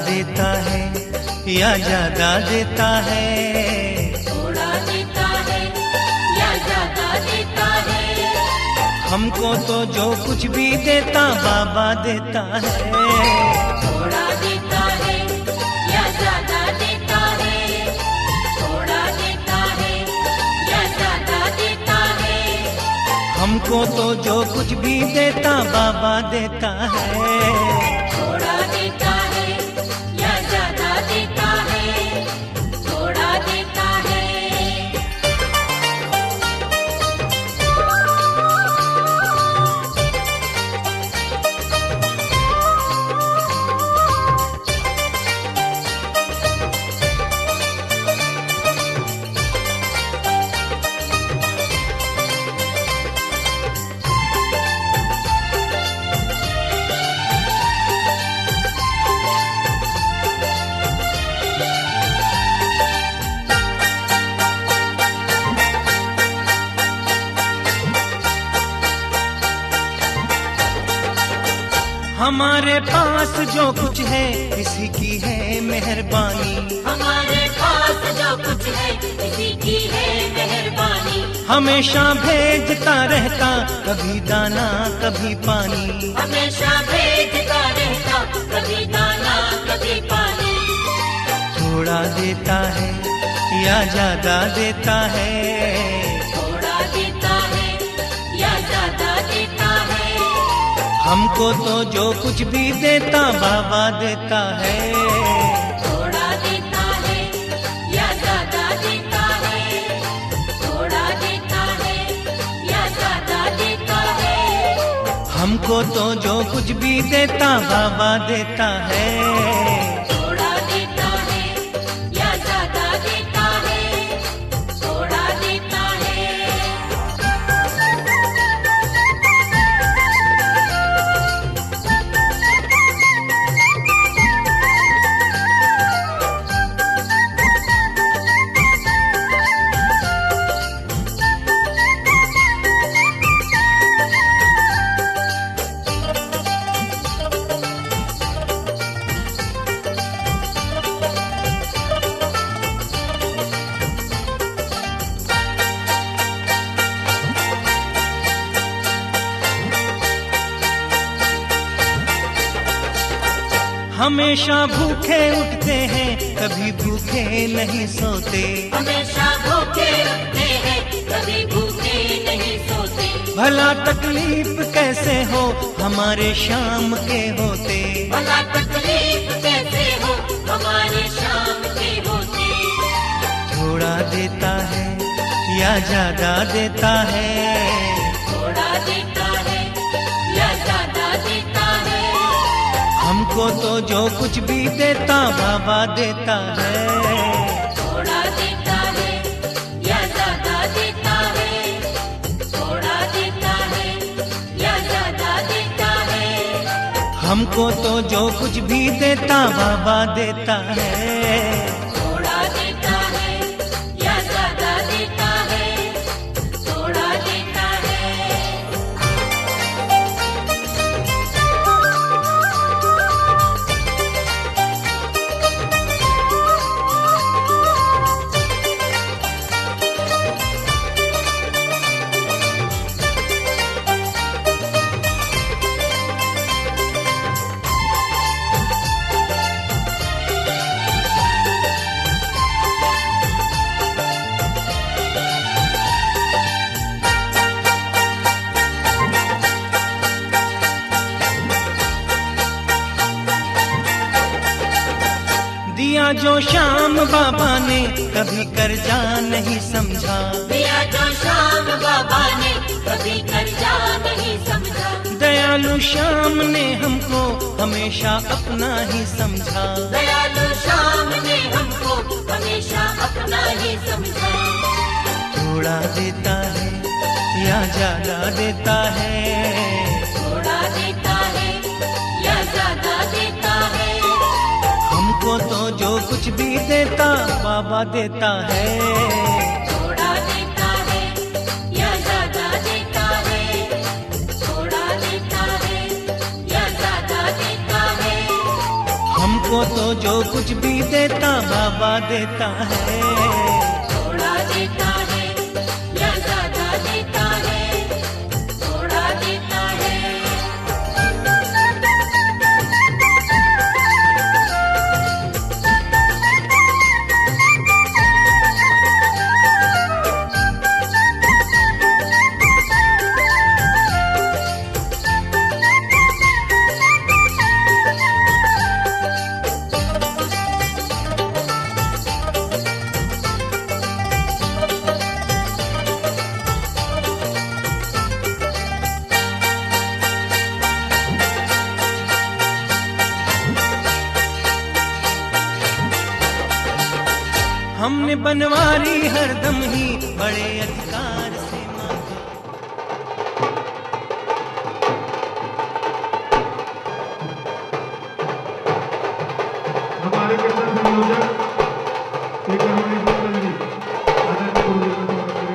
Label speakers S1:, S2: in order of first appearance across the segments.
S1: देता है या ज्यादा देता है,
S2: थोड़ा देता है या ज्यादा देता है।
S1: हमको तो जो कुछ भी देता बाबा देता है।
S2: थोड़ा देता है या ज्यादा देता है, थोड़ा देता है या ज्यादा देता है।
S1: हमको तो जो कुछ भी देता बाबा देता है।
S2: थोड़ा देता है या ज्यादा देता है, थोड़ा देता है।
S1: हमारे पास जो कुछ है किसी की है मेहरबानी,
S2: हमारे पास जो कुछ है किसी की है मेहरबानी।
S1: हमेशा भेजता रहता कभी दाना कभी पानी,
S2: हमेशा भेजता रहता कभी दाना कभी पानी।
S1: थोड़ा देता है या ज्यादा देता है,
S2: थोड़ा देता है या ज्यादा देता है।
S1: हमको तो जो कुछ भी देता बाबा देता है।
S2: थोड़ा देता है या ज्यादा देता है, थोड़ा देता है या ज्यादा देता है।
S1: हमको तो जो कुछ भी देता बाबा देता है।
S2: थोड़ा देता है या ज्यादा देता है, थोड़ा देता है।
S1: हमेशा भूखे उठते हैं कभी भूखे नहीं सोते,
S2: हमेशा भूखे रखते हैं कभी भूखे नहीं सोते।
S1: भला तकलीफ कैसे हो हमारे शाम के होते,
S2: भला तकलीफ कैसे हो हमारे शाम के होते।
S1: थोड़ा देता है या ज्यादा देता है,
S2: थोड़ा देता है या ज्यादा देता है।
S1: हमको तो जो कुछ भी देता बाबा देता है।
S2: थोड़ा देता है या ज्यादा देता है, थोड़ा देता है या ज्यादा देता है।
S1: हमको तो जो कुछ भी देता बाबा देता है।
S2: थोड़ा देता है या ज्यादा देता है, थोड़ा देता है।
S1: दिया जो शाम बाबा ने कभी कर्जा नहीं समझा,
S2: दिया जो शाम बाबा ने कभी कर्जा नहीं समझा।
S1: दयालु श्याम ने हमको हमेशा अपना ही समझा।
S2: दयालु श्याम ने हमको हमेशा अपना ही समझा।
S1: थोड़ा देता है या ज्यादा देता है,
S2: थोड़ा देता है या ज्यादा देता है।
S1: हमको तो जो कुछ भी देता बाबा देता है।
S2: थोड़ा देता है या ज्यादा देता है, थोड़ा देता है या ज्यादा देता है।
S1: हमको तो जो कुछ भी देता बाबा देता है।
S2: थोड़ा देता है या ज्यादा देता है, थोड़ा देता है।
S1: हमने बनवारी हरदम ही बड़े अधिकार से मांगी।
S3: हमारे कीर्तन संयोजक श्री करुणी गुप्ता जी आदरणीय गुरुदेव को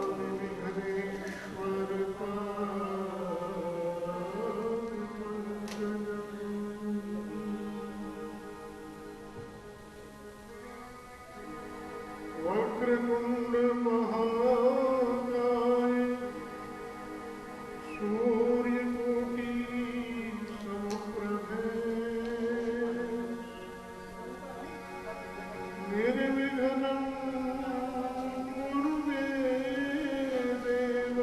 S3: समर्पित करेंगे। वक्रतुंड महाकाय सूर्यकोटि समप्रभे निर्विघ्नं कुरु मे देव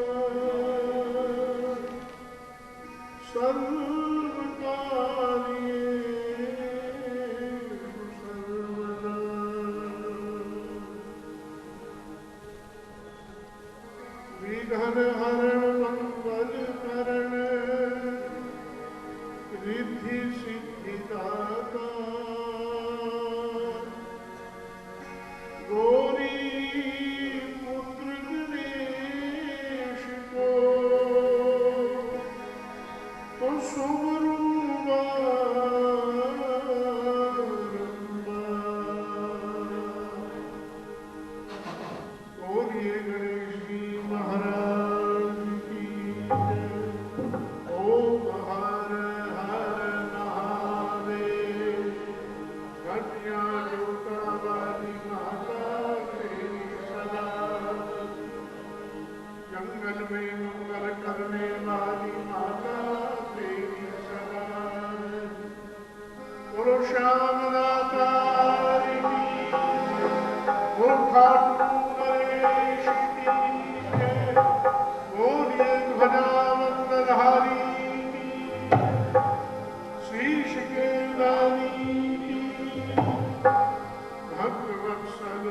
S3: सर्वकार्येषु सर्वदा। विघ्न हरण मंगल करण रिद्धि सिद्धि दाता गौरी पुत्र गणेश को तो बोलिए गणेश जी महाराज की जय। ओम हर हर महादेव। कन्या लुटा वाली माता तेरी सदा, जंगल में मंगल करने वाली माता तेरी सदा। बोलो श्याम दातारिणी बोलो खाटू नरेश की जय। बोलिए ध्वजावंदनधारी की, शीश के दानी की, भक्तवत्सल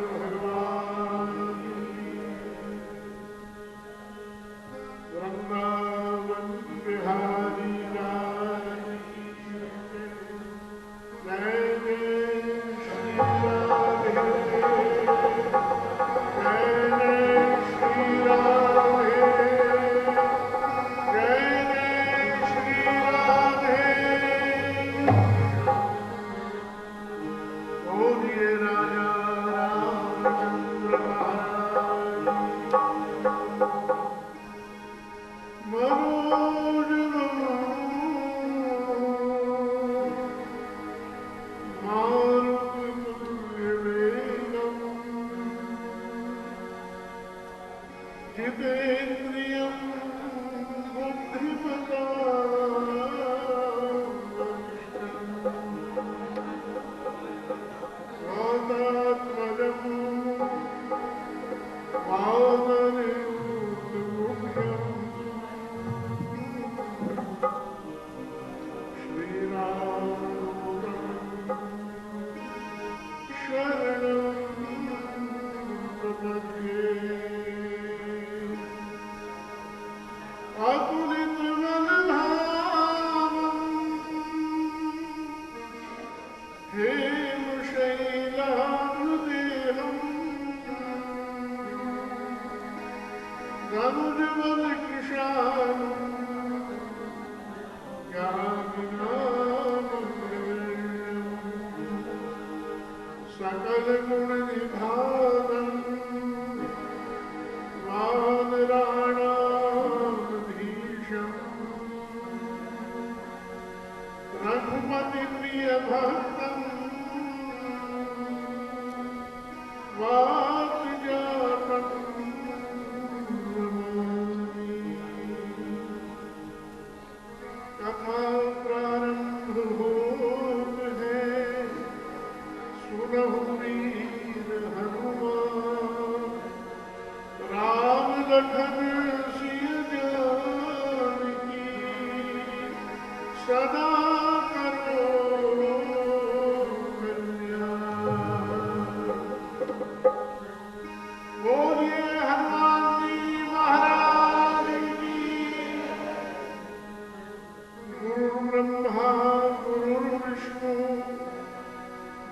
S3: जितेन्द्रियं बुद्धिमतां वातात्मजं वानरयूथमुख्यं श्रीरामं शरणं प्रपद्ये। अतुलितबलधामं हेमशैलामृदेहं गरुडवनकृशानं ज्ञानिनामग्रगण्यं सकलगुणनिधानं वानराणामधीशम् रघुपति प्रिय भक्तं वातजातं नमामि। कथा प्रारंभ होत है, सुनहु वीर हनुमान, राम लखन सिय जानकी, सदा करो कल्याण। बोलिए हनुमान जी महाराज की। गुरु ब्रह्मा गुरु विष्णु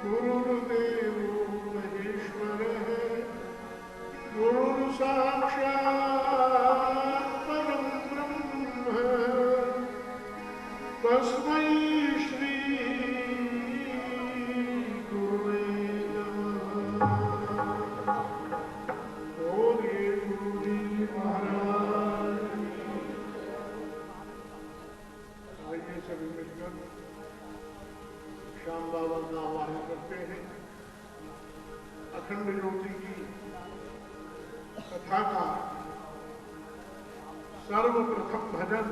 S3: गुरुर्देवो महेश्वरः, गुरु साक्षात् परं ब्रह्म, तस्मै श्री गुरुवे नमः। बोलिए गुरु जी महाराज की। आइए सभी मिलकर श्याम बाबा का आवाहन करते हैं। अखंड ज्योति की कथा का सर्वप्रथम भजन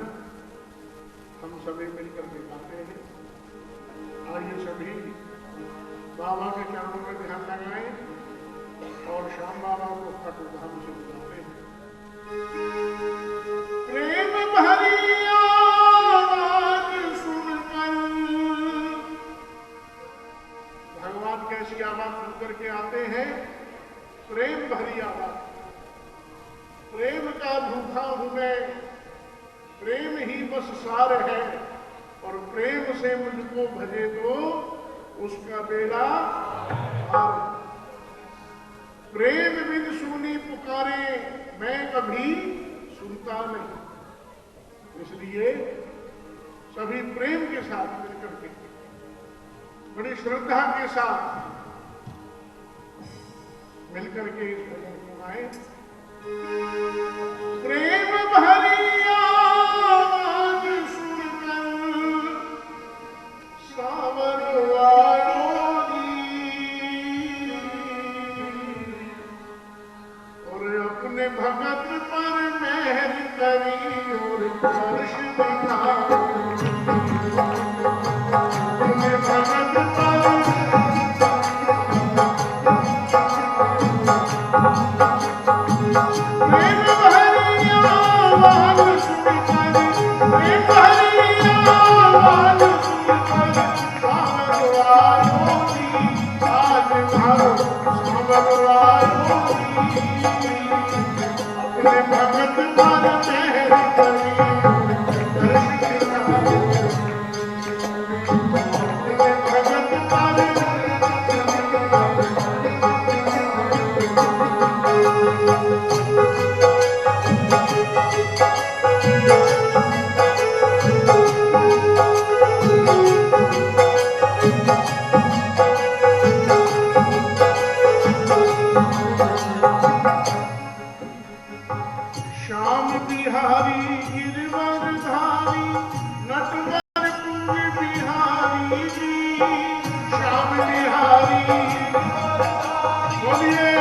S3: हम सभी मिलकर के गाते हैं। आइए सभी बाबा के चरणों में ध्यान लगाएं और श्याम बाबा को कटुधाम से बुलाते हैं। प्रेम भरी आवाज सुनकर, भगवान कैसी आवाज सुनकर के आते हैं? प्रेम भरी आवाज। प्रेम का भूखा हूं मैं, प्रेम ही बस सार है, और प्रेम से मुझको भजे तो उसका बेड़ा पार। प्रेम बिन सुनी पुकारे मैं कभी सुनता नहीं। इसलिए सभी प्रेम के साथ मिलकर के, बड़ी श्रद्धा के साथ मिलकर के इस भजन को गाएं। प्रेम भरी आवाज सुनकर सावर वालों और अपने भगत पर मेहर करी और स्पर्श दिखाई। अपने भगत पर प्रेम भरी आवाज सुनकर, प्रेम भरी आवाज सुनकर सावर वालों की आज भरो, सावर वालों की अपने भगत पर मेहर करी दर्श दिखाई। अपने भगत पर श्याम बिहारी गिरवरधारी नटवर कुंज बिहारी जी। श्याम बिहारी बोलिए।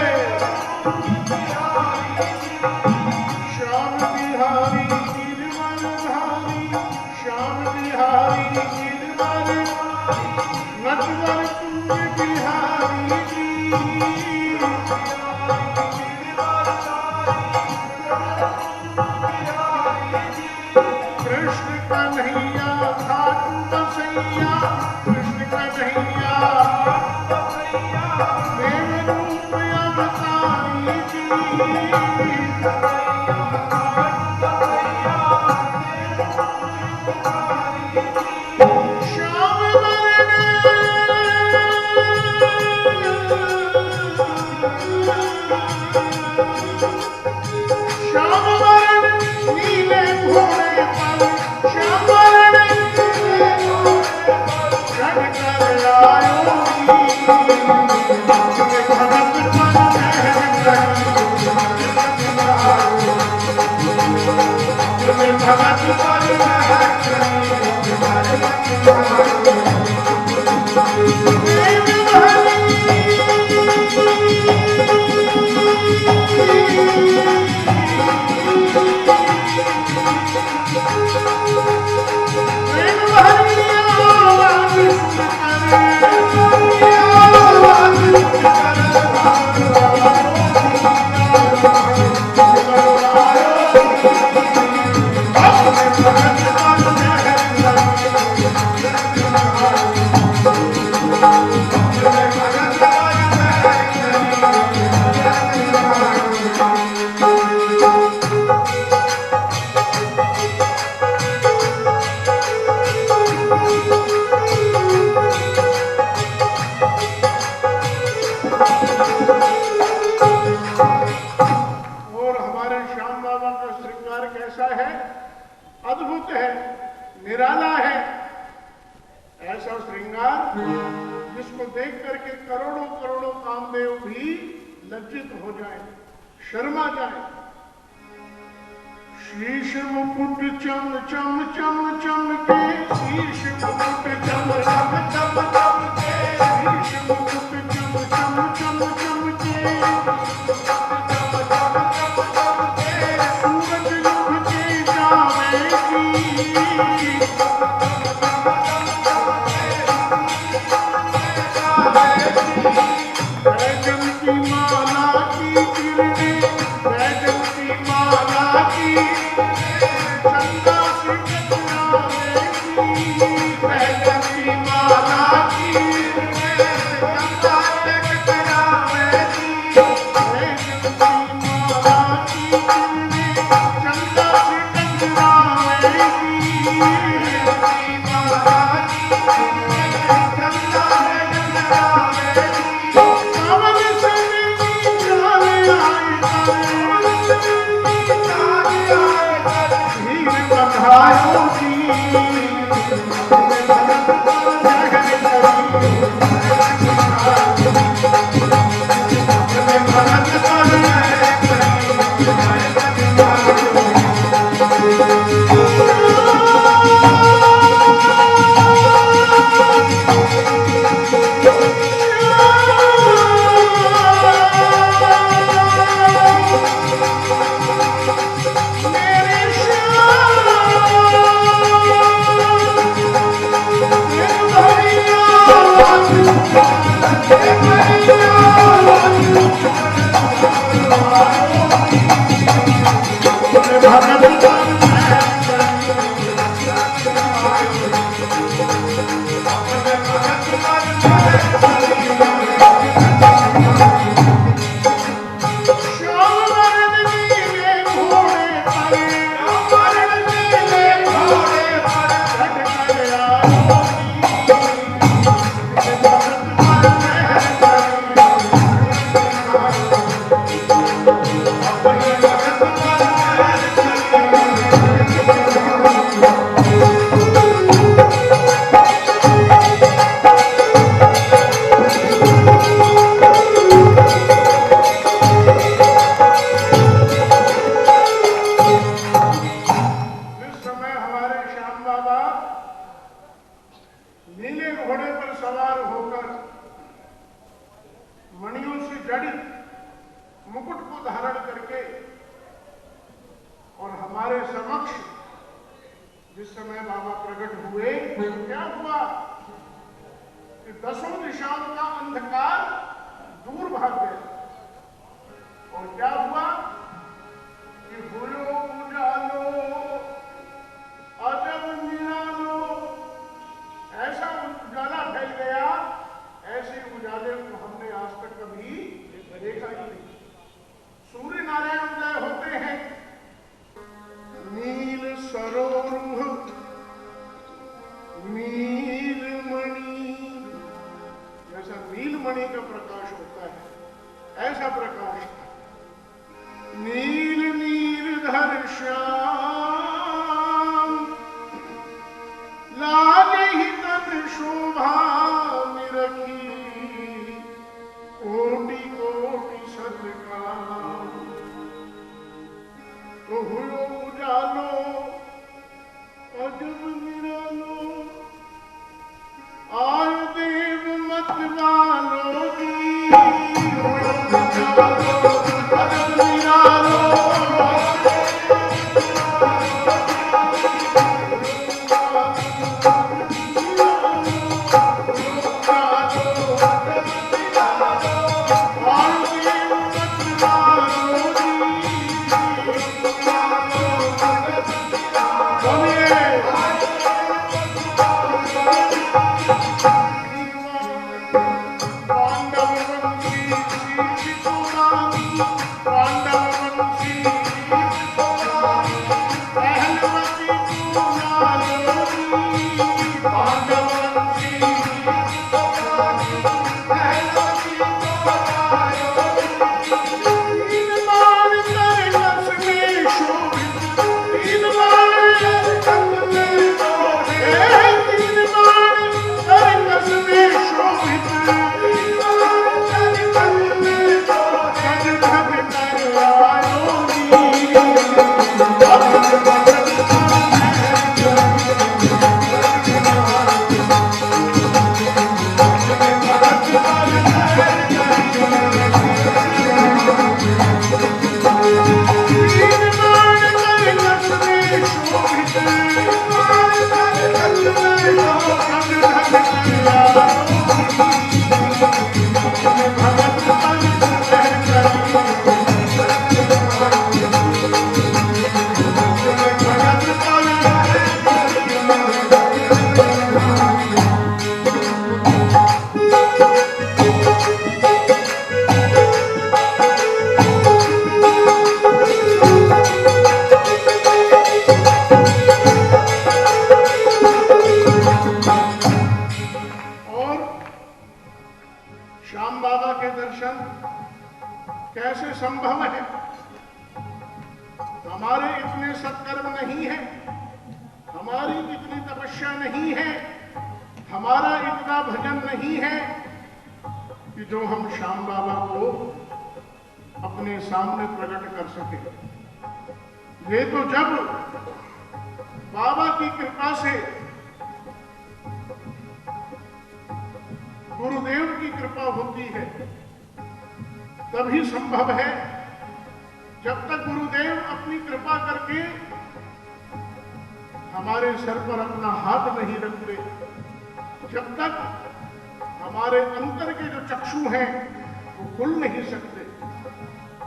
S3: संभव है, हमारे इतने सत्कर्म नहीं है, हमारी इतनी तपस्या नहीं है, हमारा इतना भजन नहीं है कि जो हम श्याम बाबा को अपने सामने प्रकट कर सके। ये तो जब बाबा की कृपा से, गुरुदेव की कृपा होती है, तभी संभव है। जब तक गुरुदेव अपनी कृपा करके हमारे सर पर अपना हाथ नहीं रखते, जब तक हमारे अंतर के जो चक्षु हैं वो खुल नहीं सकते,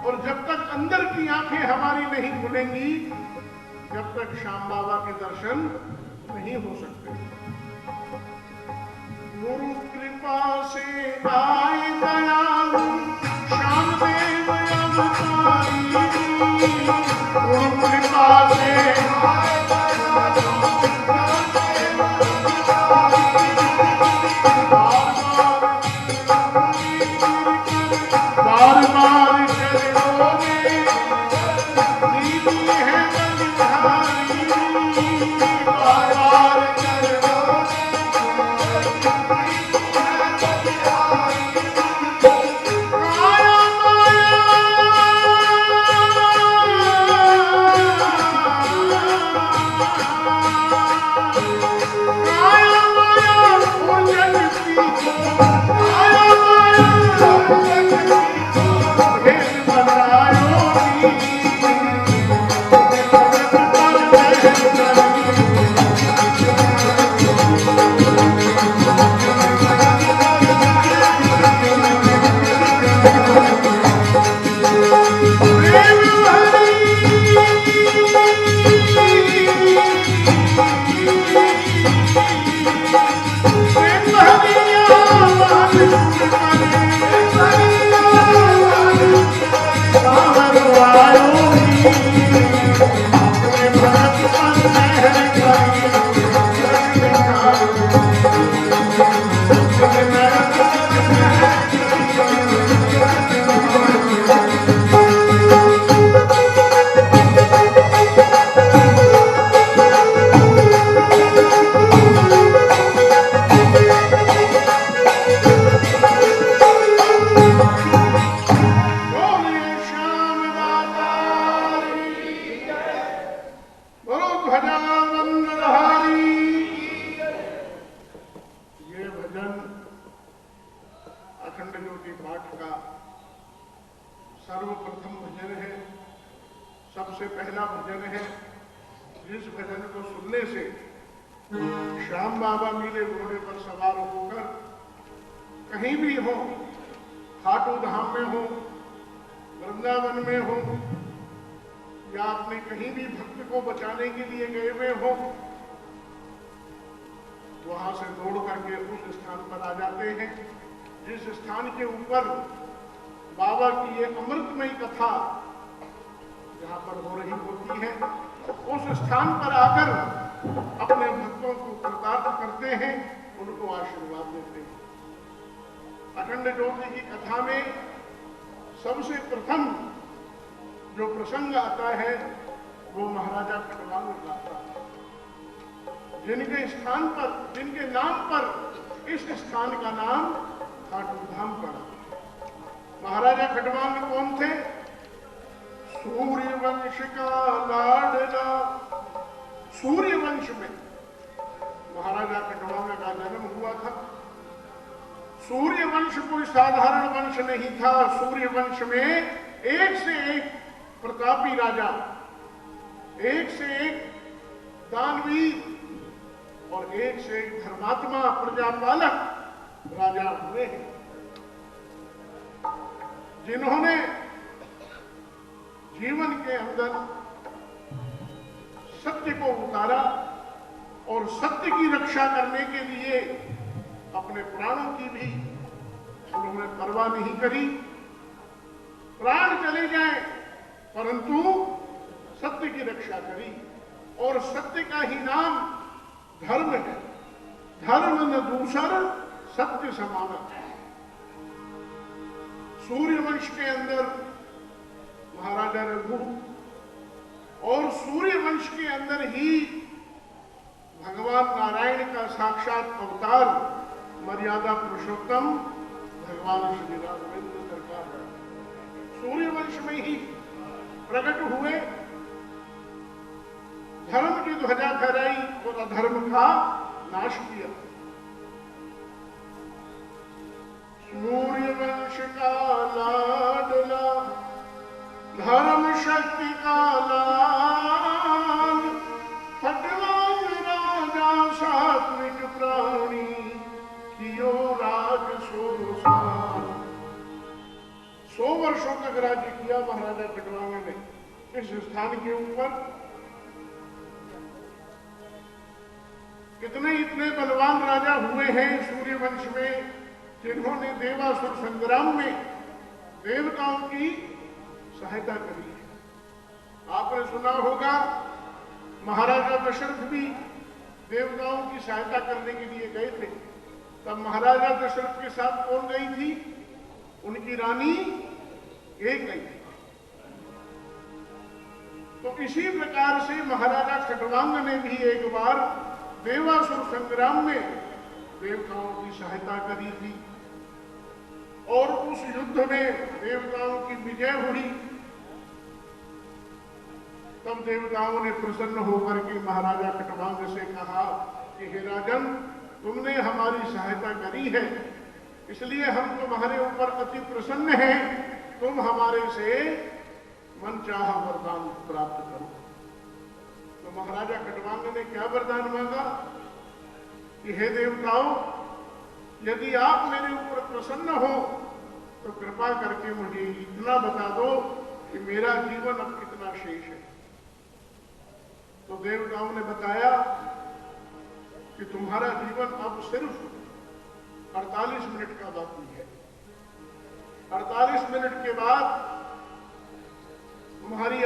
S3: और जब तक अंदर की आंखें हमारी नहीं खुलेंगी, जब तक श्याम बाबा के दर्शन नहीं हो सकते। गुरु कृपा से आए दयालु श्याम देव अवतारी, गुरु कृपा से आए बार बार चरणों में दीदी है बलिहारी, बार बार चरणों जिन्होंने जीवन के अंदर सत्य को उतारा और सत्य की रक्षा करने के लिए अपने प्राणों की भी उन्होंने परवाह नहीं करी। प्राण चले जाए परंतु सत्य की रक्षा करी, और सत्य का ही नाम धर्म है। धर्म न दूसर सत्य समाना। सूर्यवंश के अंदर रघु और सूर्य वंश के अंदर ही भगवान नारायण का साक्षात अवतार मर्यादा पुरुषोत्तम भगवान श्री राघवेंद्र सरकार सूर्य वंश में ही प्रकट हुए, धर्म की ध्वजा फहराई और अधर्म का नाश किया। सूर्य वंश का लाडला धर्म शक्ति का लाल, खटवांग राजा सात्विक प्राणी कियो राज 100 साल। 100 वर्षों तक राज्य किया महाराजा खटवांग ने इस स्थान के ऊपर। कितने इतने बलवान राजा हुए हैं सूर्यवंश में जिन्होंने देवासुर संग्राम में देवताओं की सहायता करी है। आपने सुना होगा महाराजा दशरथ भी देवताओं की सहायता करने के लिए गए थे। तब महाराजा दशरथ के साथ कौन गई थी? उनकी रानी एक गई थी। तो इसी प्रकार से महाराजा खटवांग ने भी एक बार देवासुर संग्राम में देवताओं की सहायता करी थी और उस युद्ध में देवताओं की विजय हुई। तब देवताओं ने प्रसन्न होकर के महाराजा खटवांग से कहा कि हे राजन, तुमने हमारी सहायता करी है, इसलिए हम तुम्हारे ऊपर अति प्रसन्न हैं। तुम हमारे से मनचाहा वरदान प्राप्त करो। तो महाराजा खटवांग ने क्या वरदान मांगा कि हे देवताओं, यदि आप मेरे ऊपर प्रसन्न हो तो कृपा करके मुझे इतना बता दो कि मेरा जीवन अब कितना शेष है। तो देवताओं ने बताया कि तुम्हारा जीवन अब सिर्फ 48 मिनट का बाकी है। 48 मिनट के बाद तुम्हारी